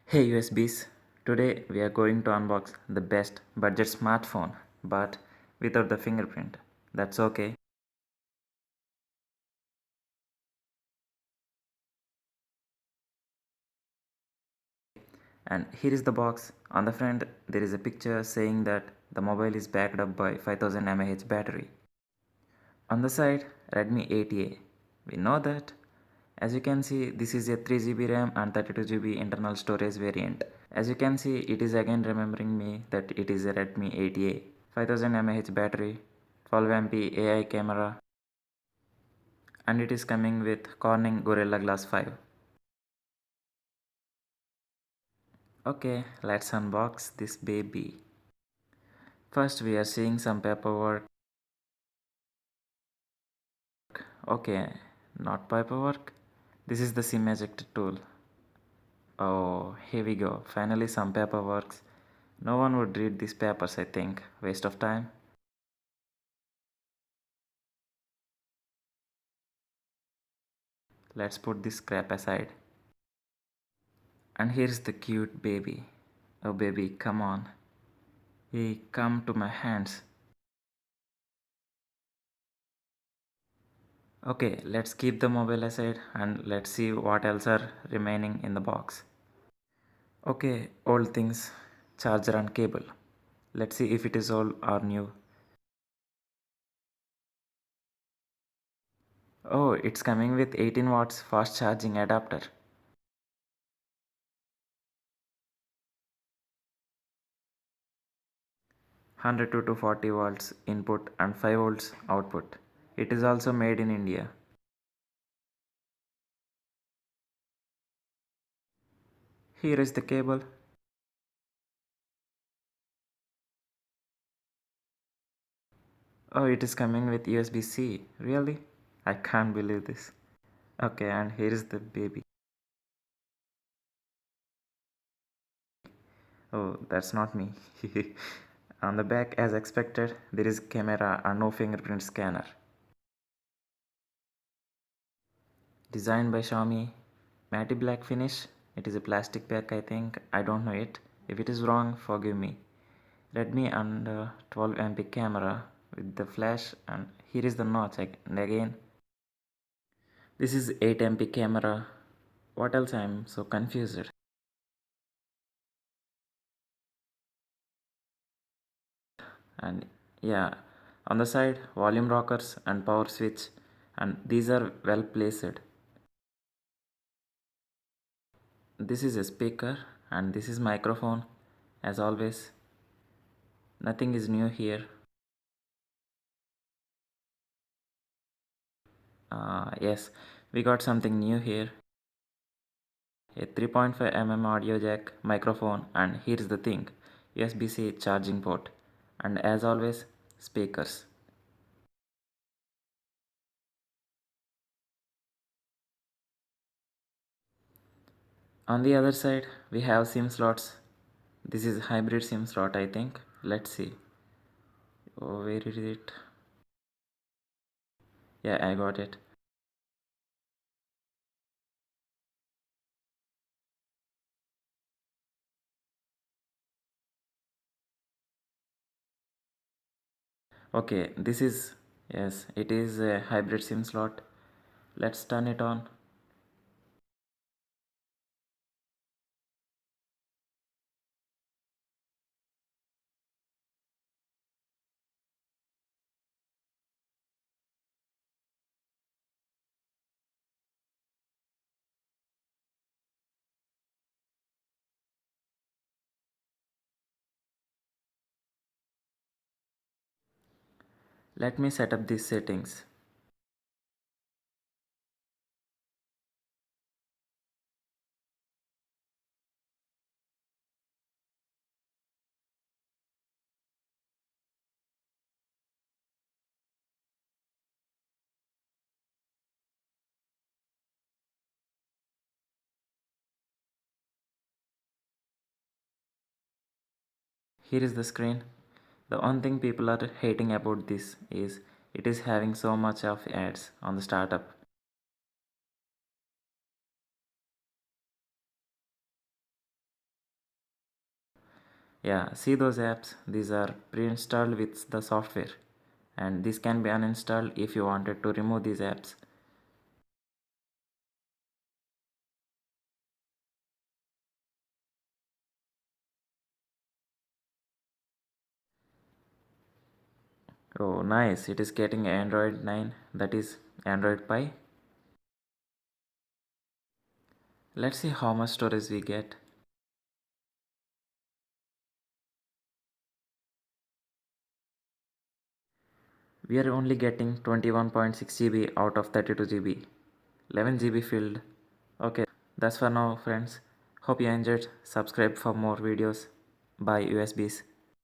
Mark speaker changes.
Speaker 1: Hey USBs, today we are going to unbox the best budget smartphone but without the fingerprint. That's okay. And here is the box. On the front there is a picture saying that the mobile is backed up by 5000 mAh battery. On the side Redmi 8A. We know that. As you can see, this is a 3GB RAM and 32GB internal storage variant. As you can see, it is again remembering me that it is a Redmi 8A. 5000 mAh battery, 12MP AI camera, and it is coming with Corning Gorilla Glass 5. Okay, let's unbox this baby. First we are seeing some paperwork. Okay, not paperwork. This is the SIM ejector tool. Oh, here we go. Finally some paperwork. No one would read these papers, I think. Waste of time. Let's put this crap aside. And here's the cute baby. Oh baby, come on. Hey, come to my hands. Okay, let's keep the mobile aside and let's see what else are remaining in the box. Okay, old things, charger and cable. Let's see if it is old or new. Oh, it's coming with 18 watts fast charging adapter. 100 to 240 volts input and 5 volts output. It is also made in India. Here is the cable. Oh, it is coming with USB-C. Really? I can't believe this. Okay, and here is the baby. Oh, that's not me. On the back, as expected, there is camera and no fingerprint scanner. Designed by Xiaomi, matte black finish. It is a plastic pack, I think. I don't know it. If it is wrong, forgive me. Redmi and 12MP camera with the flash, and here is the notch. And again, this is 8MP camera. What else? I am so confused. And yeah, on the side, volume rockers and power switch, and these are well placed. This is a speaker and this is microphone. As always, nothing is new here. Yes, we got something new here. A 3.5 mm audio jack, microphone, and here's the thing, USB-C charging port, and as always, speakers. On the other side, we have SIM slots. This is hybrid SIM slot, I think. Let's see. Oh, where is it? Yeah, I got it. Okay, this is, yes, it is a hybrid SIM slot. Let's turn it on. Let me set up these settings. Here is the screen. The one thing people are hating about this is it is having so much of ads on the startup. Yeah, see those apps? These are pre-installed with the software, and this can be uninstalled if you wanted to remove these apps. Oh, nice. It is getting Android 9, that is Android Pie. Let's see how much storage we get. We are only getting 21.6 GB out of 32 GB. 11 GB filled. Okay, that's for now, friends. Hope you enjoyed. Subscribe for more videos. Bye, USBs.